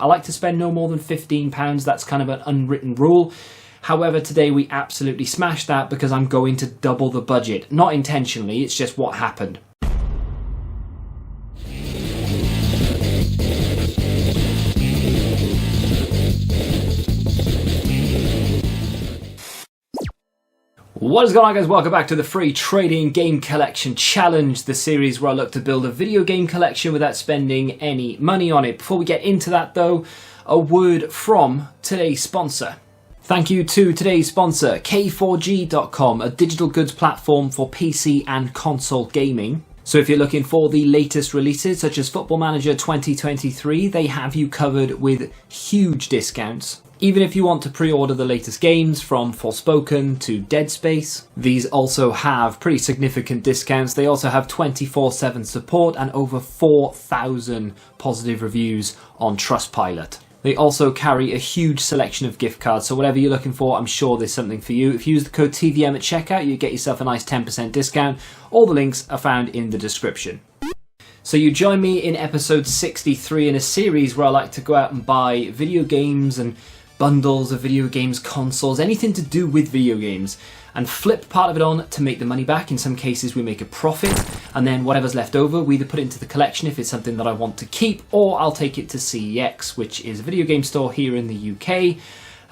I like to spend no more than £15. That's kind of an unwritten rule. However, today we absolutely smashed that because I'm going to double the budget. Not intentionally, it's just what happened. What is going on, guys? Welcome back to the free trading game collection challenge, the series where I look to build a video game collection without spending any money on it. Before we get into that though, a word from today's sponsor. Thank you to today's sponsor, K4G.com, a digital goods platform for PC and console gaming. So if you're looking for the latest releases such as Football Manager 2023, they have you covered with huge discounts. Even if you want to pre-order the latest games from Forspoken to Dead Space, these also have pretty significant discounts. They also have 24/7 support and over 4,000 positive reviews on Trustpilot. They also carry a huge selection of gift cards, so whatever you're looking for, I'm sure there's something for you. If you use the code TVM at checkout, you get yourself a nice 10% discount. All the links are found in the description. So you join me in episode 63 in a series where I like to go out and buy video games and bundles of video games, consoles, anything to do with video games, and flip part of it on to make the money back. In some cases we make a profit, and then whatever's left over we either put it into the collection if it's something that I want to keep, or I'll take it to CEX, which is a video game store here in the UK,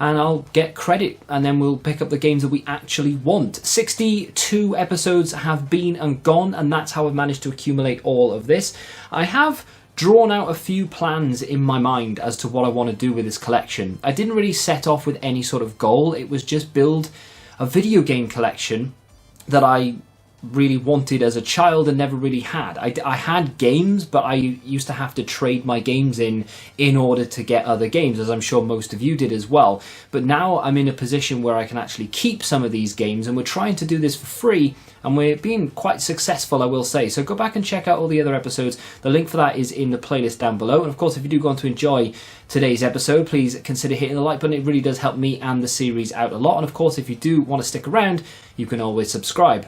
and I'll get credit, and then we'll pick up the games that we actually want. 62 episodes have been and gone, and that's how I've managed to accumulate all of this. I have drawn out a few plans in my mind as to what I want to do with this collection. I didn't really set off with any sort of goal. It was just build a video game collection that I really wanted as a child and never really had. I had games, but I used to have to trade my games in order to get other games, as I'm sure most of you did as well. But now I'm in a position where I can actually keep some of these games, and we're trying to do this for free, and we're being quite successful, I will say. So go back and check out all the other episodes. The link for that is in the playlist down below. And of course, if you do go on to enjoy today's episode, please consider hitting the like button. It really does help me and the series out a lot. And of course, if you do want to stick around, you can always subscribe.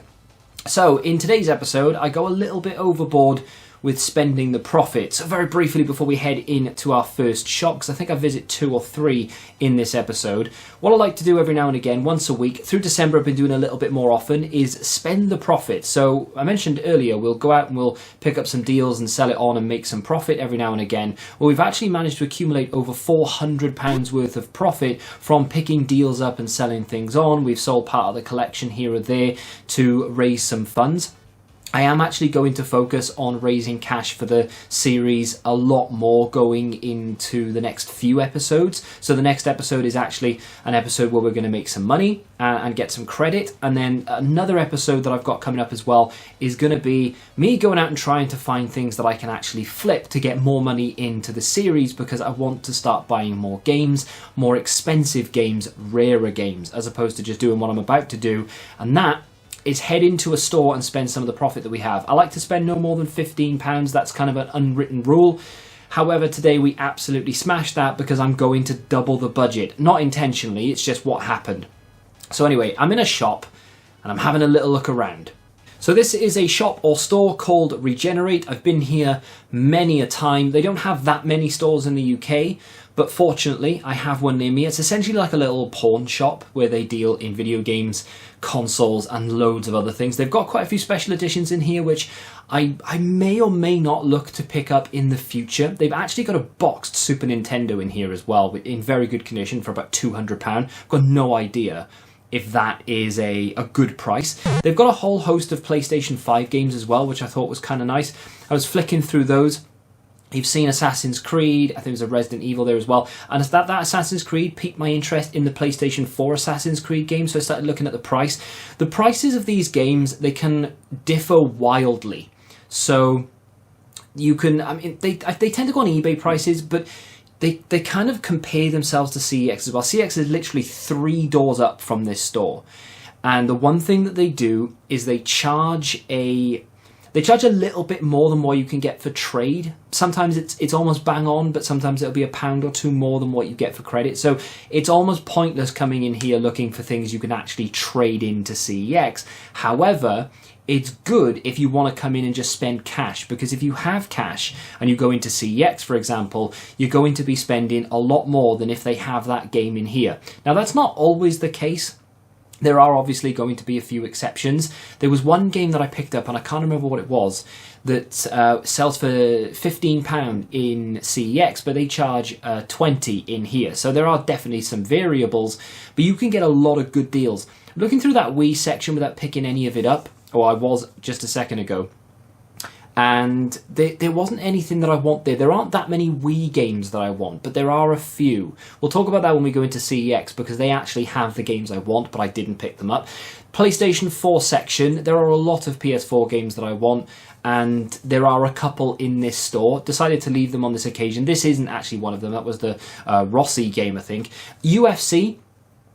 So in today's episode, I go a little bit overboard with spending the profit. So very briefly before we head into our first shop, because I think I visit 2 or 3 in this episode, what I like to do every now and again, once a week, through December I've been doing a little bit more often, is spend the profit. So I mentioned earlier, we'll go out and we'll pick up some deals and sell it on and make some profit every now and again. Well, we've actually managed to accumulate over £400 worth of profit from picking deals up and selling things on. We've sold part of the collection here or there to raise some funds. I am actually going to focus on raising cash for the series a lot more going into the next few episodes. So the next episode is actually an episode where we're going to make some money and get some credit. And then another episode that I've got coming up as well is going to be me going out and trying to find things that I can actually flip to get more money into the series, because I want to start buying more games, more expensive games, rarer games, as opposed to just doing what I'm about to do. And that is head into a store and spend some of the profit that we have. I like to spend no more than £15. That's kind of an unwritten rule. However, today we absolutely smashed that because I'm going to double the budget. Not intentionally, it's just what happened. So anyway, I'm in a shop and I'm having a little look around. So this is a shop or store called Regenerate. I've been here many a time. They don't have that many stores in the UK, but fortunately I have one near me. It's essentially like a little pawn shop where they deal in video games, consoles, and loads of other things. They've got quite a few special editions in here, which I may or may not look to pick up in the future. They've actually got a boxed Super Nintendo in here as well, in very good condition for about £200. I've got no idea if that is a good price. They've got a whole host of PlayStation 5 games as well, which I thought was kind of nice. I was flicking through those. You've seen Assassin's Creed, I think there's a Resident Evil there as well. And that Assassin's Creed piqued my interest in the PlayStation 4 Assassin's Creed game, so I started looking at the price. The prices of these games, they can differ wildly. So you can, I mean, they tend to go on eBay prices, but they kind of compare themselves to CEX as well. CEX is literally 3 doors up from this store. And the one thing that they do is they charge a They charge a little bit more than what you can get for trade. Sometimes it's almost bang on, but sometimes it'll be £1 or two more than what you get for credit. So it's almost pointless coming in here looking for things you can actually trade into CEX. However, it's good if you want to come in and just spend cash, because if you have cash and you go into CEX, for example, you're going to be spending a lot more than if they have that game in here. Now, that's not always the case. There are obviously going to be a few exceptions. There was one game that I picked up, and I can't remember what it was, that sells for £15 in CEX, but they charge 20 in here. So there are definitely some variables, but you can get a lot of good deals. Looking through that Wii section without picking any of it up, or I was just a second ago, and there wasn't anything that I want there. There aren't that many Wii games that I want, but there are a few. We'll talk about that when we go into CEX, because they actually have the games I want, but I didn't pick them up. PlayStation 4 section, there are a lot of PS4 games that I want, and there are a couple in this store. Decided to leave them on this occasion. This isn't actually one of them. That was the Rossi game, I think. UFC.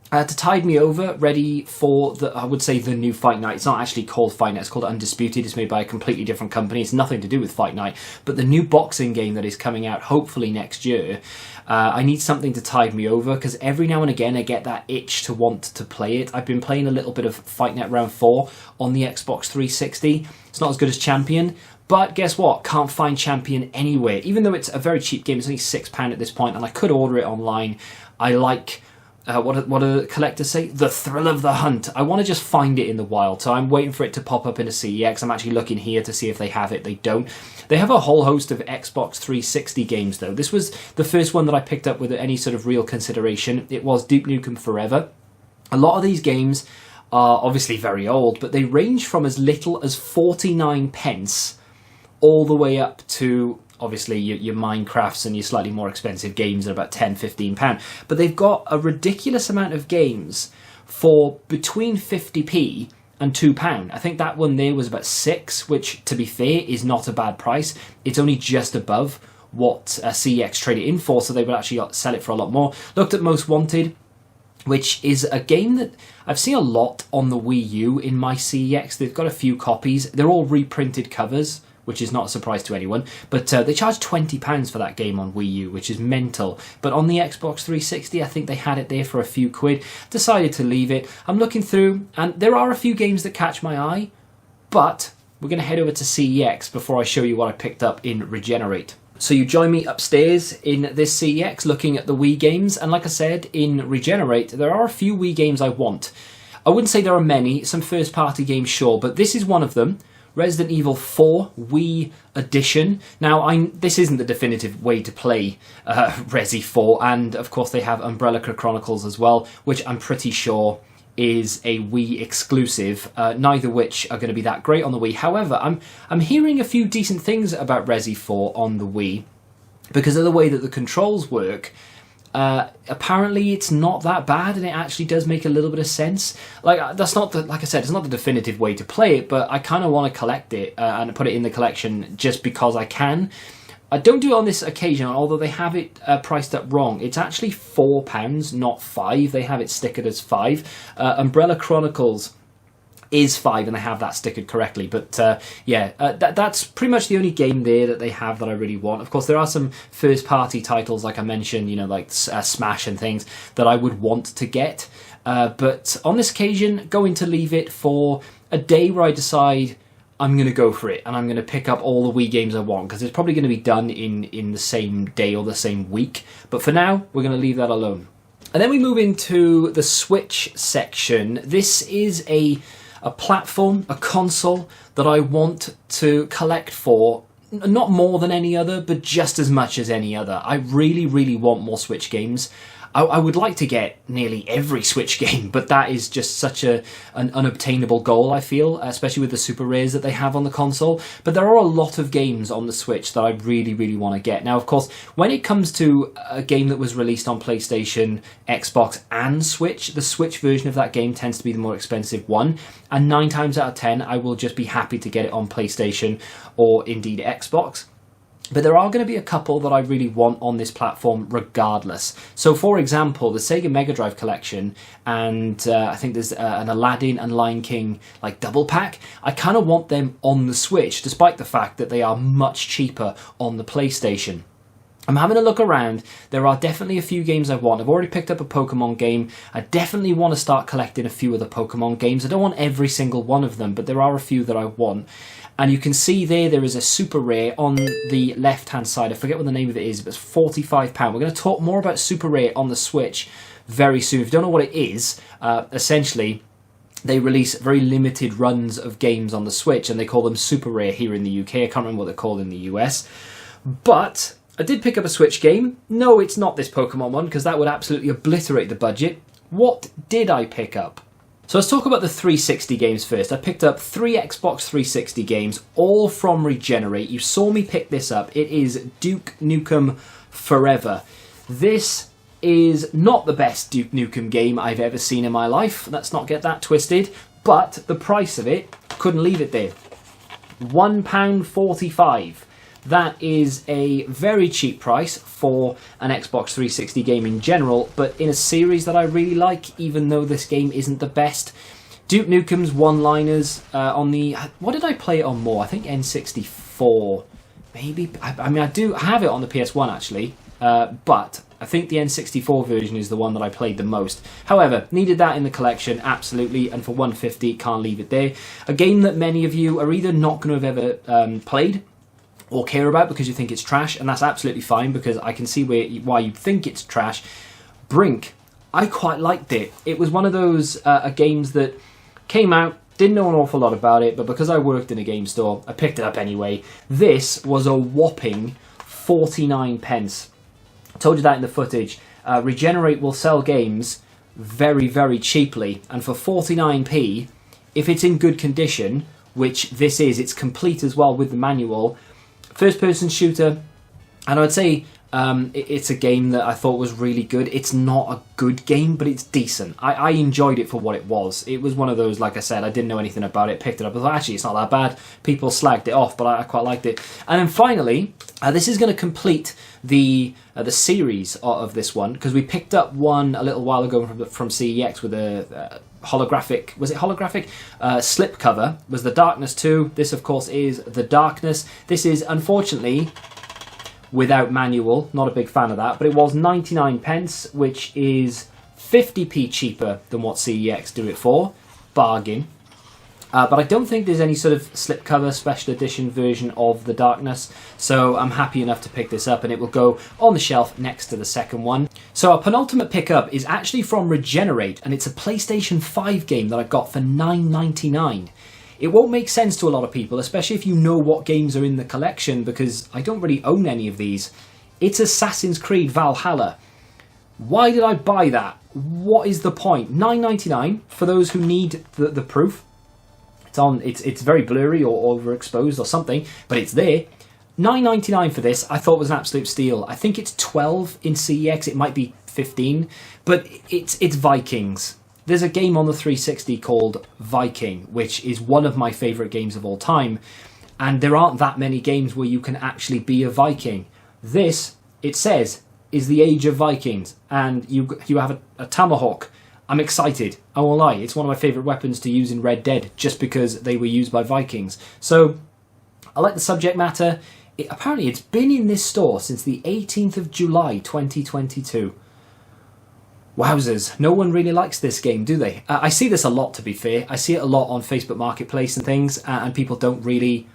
To tide me over, ready for I would say the new Fight Night. It's not actually called Fight Night, it's called Undisputed. It's made by a completely different company. It's nothing to do with Fight Night. But the new boxing game that is coming out, hopefully next year, I need something to tide me over, because every now and again I get that itch to want to play it. I've been playing a little bit of Fight Night Round 4 on the Xbox 360. It's not as good as Champion, but guess what? Can't find Champion anywhere. Even though it's a very cheap game, it's only £6 at this point, and I could order it online. I like... what do collectors say? The thrill of the hunt. I want to just find it in the wild, so I'm waiting for it to pop up in a CEX. I'm actually looking here to see if they have it. They don't. They have a whole host of Xbox 360 games, though. This was the first one that I picked up with any sort of real consideration. It was Duke Nukem Forever. A lot of these games are obviously very old, but they range from as little as 49 pence all the way up to... obviously your Minecrafts and your slightly more expensive games are about £10-15. But they've got a ridiculous amount of games for between 50p and £2. I think that one there was about £6, which, to be fair, is not a bad price. It's only just above what CEX traded in for, so they would actually sell it for a lot more. Looked at Most Wanted, which is a game that I've seen a lot on the Wii U in my CEX. They've got a few copies. They're all reprinted covers, which is not a surprise to anyone. But they charge £20 for that game on Wii U, which is mental. But on the Xbox 360, I think they had it there for a few quid. Decided to leave it. I'm looking through, and there are a few games that catch my eye, but we're going to head over to CEX before I show you what I picked up in Regenerate. So you join me upstairs in this CEX looking at the Wii games, and like I said, in Regenerate, there are a few Wii games I want. I wouldn't say there are many, some first-party games, sure, but this is one of them. Resident Evil 4 Wii Edition. Now, this isn't the definitive way to play Resi 4, and of course they have Umbrella Chronicles as well, which I'm pretty sure is a Wii exclusive, neither which are going to be that great on the Wii. However, I'm hearing a few decent things about Resi 4 on the Wii, because of the way that the controls work. Apparently it's not that bad, and it actually does make a little bit of sense. That's not like I said, it's not the definitive way to play it, but I kind of want to collect it and put it in the collection just because I can. I don't do it on this occasion, although they have it priced up wrong. It's actually £4, not £5. They have it stickered as £5. Umbrella Chronicles is £5, and they have that stickered correctly. But that's pretty much the only game there that they have that I really want. Of course, there are some first-party titles, like I mentioned, like Smash and things, that I would want to get. But on this occasion, going to leave it for a day where I decide I'm going to go for it, and I'm going to pick up all the Wii games I want, because it's probably going to be done in the same day or the same week. But for now, we're going to leave that alone. And then we move into the Switch section. This is a platform, a console that I want to collect for, not more than any other, but just as much as any other. I really, really want more Switch games. I would like to get nearly every Switch game, but that is just such an unobtainable goal, I feel, especially with the super rares that they have on the console. But there are a lot of games on the Switch that I really, really want to get. Now, of course, when it comes to a game that was released on PlayStation, Xbox, and Switch, the Switch version of that game tends to be the more expensive one. And 9 times out of 10, I will just be happy to get it on PlayStation or indeed Xbox. But there are going to be a couple that I really want on this platform regardless. So for example, the Sega Mega Drive collection, and I think there's an Aladdin and Lion King like double pack. I kind of want them on the Switch, despite the fact that they are much cheaper on the PlayStation. I'm having a look around. There are definitely a few games I want. I've already picked up a Pokemon game. I definitely want to start collecting a few of the Pokemon games. I don't want every single one of them, but there are a few that I want. And you can see there is a super rare on the left-hand side. I forget what the name of it is, but it's £45. We're going to talk more about super rare on the Switch very soon. If you don't know what it is, essentially, they release very limited runs of games on the Switch, and they call them super rare here in the UK. I can't remember what they're called in the US. But I did pick up a Switch game. No, it's not this Pokemon one, because that would absolutely obliterate the budget. What did I pick up? So let's talk about the 360 games first. I picked up 3 Xbox 360 games, all from Regenerate. You saw me pick this up. It is Duke Nukem Forever. This is not the best Duke Nukem game I've ever seen in my life. Let's not get that twisted. But the price of it, couldn't leave it there. £1.45. That is a very cheap price for an Xbox 360 game in general, but in a series that I really like, even though this game isn't the best. Duke Nukem's one-liners on the... What did I play it on more? I think N64. Maybe... I mean, I do have it on the PS1, actually, but I think the N64 version is the one that I played the most. However, needed that in the collection, absolutely, and for $1.50, can't leave it there. A game that many of you are either not going to have ever played or care about because you think it's trash, and that's absolutely fine because I can see why you think it's trash. Brink, I quite liked it. It was one of those games that came out, didn't know an awful lot about it, but because I worked in a game store, I picked it up anyway. This was a whopping 49 pence. I told you that in the footage. Regenerate will sell games very, very cheaply, and for 49p, if it's in good condition, which this is, it's complete as well with the manual. First-person shooter, and I would say it's a game that I thought was really good. It's not a good game, but it's decent. I enjoyed it for what it was. It was one of those, like I said, I didn't know anything about it, picked it up, I thought, actually, it's not that bad. People slagged it off, but I quite liked it. And then finally, this is going to complete the series of this one, because we picked up one a little while ago from CEX with a holographic, was it holographic? Slip cover, was The Darkness 2. This, of course, is The Darkness. This is, unfortunately, without manual. Not a big fan of that, but it was 99 pence, which is 50p cheaper than what CEX do it for. Bargain. But I don't think there's any sort of slipcover special edition version of The Darkness, so I'm happy enough to pick this up, and it will go on the shelf next to the second one. So our penultimate pickup is actually from Regenerate, and it's a PlayStation 5 game that I got for $9.99. It won't make sense to a lot of people, especially if you know what games are in the collection, because I don't really own any of these. It's Assassin's Creed Valhalla. Why did I buy that? What is the point? $9.99 for those who need the proof. It's very blurry or overexposed or something, but it's there. $9.99 for this, I thought was an absolute steal. I think it's 12 in CEX, it might be 15, but it's Vikings. There's a game on the 360 called Viking, which is one of my favourite games of all time, and there aren't that many games where you can actually be a Viking. This, it says, is the Age of Vikings, and you have a tomahawk. I'm excited, I won't lie, it's one of my favourite weapons to use in Red Dead, just because they were used by Vikings. So, I like the subject matter. Apparently it's been in this store since the 18th of July 2022. Wowzers, no one really likes this game, do they? I see this a lot, to be fair. I see it a lot on Facebook Marketplace and things, and people don't really...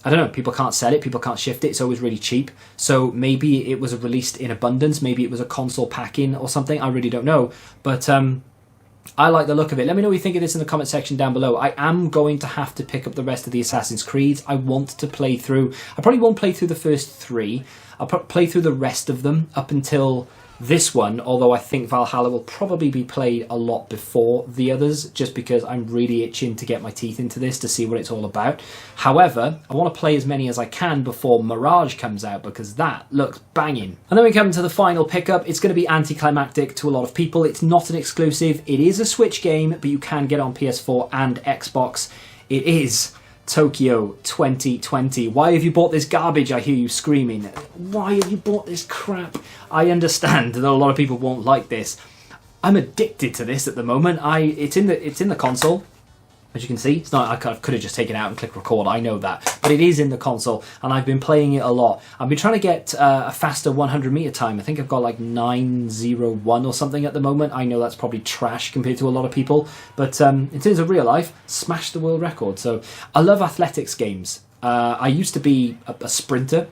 I don't know, people can't sell it, people can't shift it, it's always really cheap. So maybe it was released in abundance, maybe it was a console pack-in or something, I really don't know. But I like the look of it. Let me know what you think of this in the comment section down below. I am going to have to pick up the rest of the Assassin's Creeds. I want to play through... I probably won't play through the first 3. I'll play through the rest of them up until this one, although I think Valhalla will probably be played a lot before the others, just because I'm really itching to get my teeth into this to see what it's all about. However, I want to play as many as I can before Mirage comes out, because that looks banging. And then we come to the final pickup. It's going to be anticlimactic to a lot of people. It's not an exclusive. It is a Switch game, but you can get on PS4 and Xbox. It is Tokyo 2020. Why have you bought this garbage? I hear you screaming. Why have you bought this crap? I understand that a lot of people won't like this. I'm addicted to this at the moment. It's in the console. As you can see, it's not. I could have just taken it out and clicked record. I know that, but it is in the console, and I've been playing it a lot. I've been trying to get a faster 100-meter time. I think I've got like 9:01 or something at the moment. I know that's probably trash compared to a lot of people, but in terms of real life, smashed the world record. So I love athletics games. I used to be a sprinter.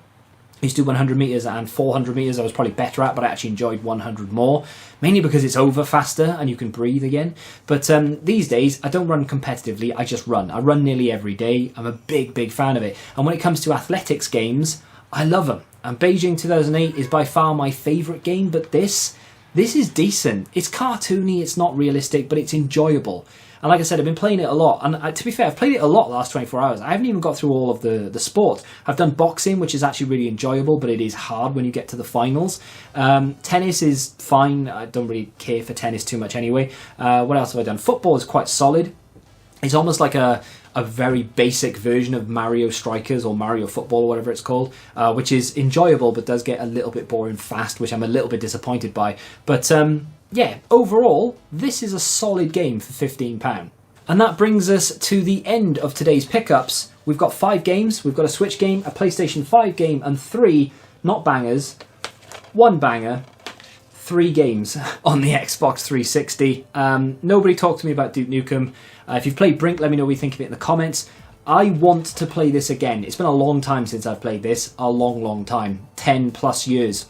I used to do 100 metres and 400 metres I was probably better at, but I actually enjoyed 100 more, mainly because it's over faster and you can breathe again. But these days, I don't run competitively, I just run. I run nearly every day. I'm a big fan of it. And when it comes to athletics games, I love them. And Beijing 2008 is by far my favourite game, but this is decent. It's cartoony, it's not realistic, but it's enjoyable. And like I said, I've been playing it a lot. And to be fair, I've played it a lot the last 24 hours. I haven't even got through all of the sport. I've done boxing, which is actually really enjoyable, but it is hard when you get to the finals. Tennis is fine. I don't really care for tennis too much anyway. What else have I done? Football is quite solid. It's almost like a very basic version of Mario Strikers or Mario Football or whatever it's called, which is enjoyable but does get a little bit boring fast, which I'm a little bit disappointed by. But yeah, overall, this is a solid game for £15. And that brings us to the end of today's pickups. We've got 5 games. We've got a Switch game, a PlayStation 5 game, and 3 not bangers, 1 banger, 3 games on the Xbox 360. Nobody talked to me about Duke Nukem. If you've played Brink, let me know what you think of it in the comments. I want to play this again. It's been a long time since I've played this. A long time. 10 plus years.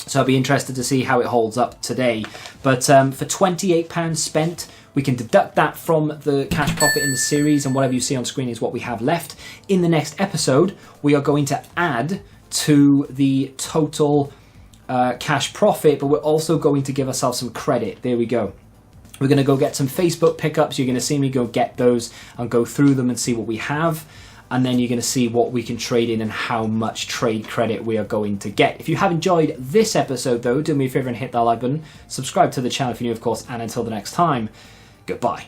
So I'll be interested to see how it holds up today. But for £28 spent, we can deduct that from the cash profit in the series, and whatever you see on screen is what we have left. In the next episode, we are going to add to the total cash profit, but we're also going to give ourselves some credit. There we go. We're going to go get some Facebook pickups. You're going to see me go get those and go through them and see what we have. And then you're going to see what we can trade in and how much trade credit we are going to get. If you have enjoyed this episode, though, do me a favour and hit that like button. Subscribe to the channel if you're new, of course. And until the next time, goodbye.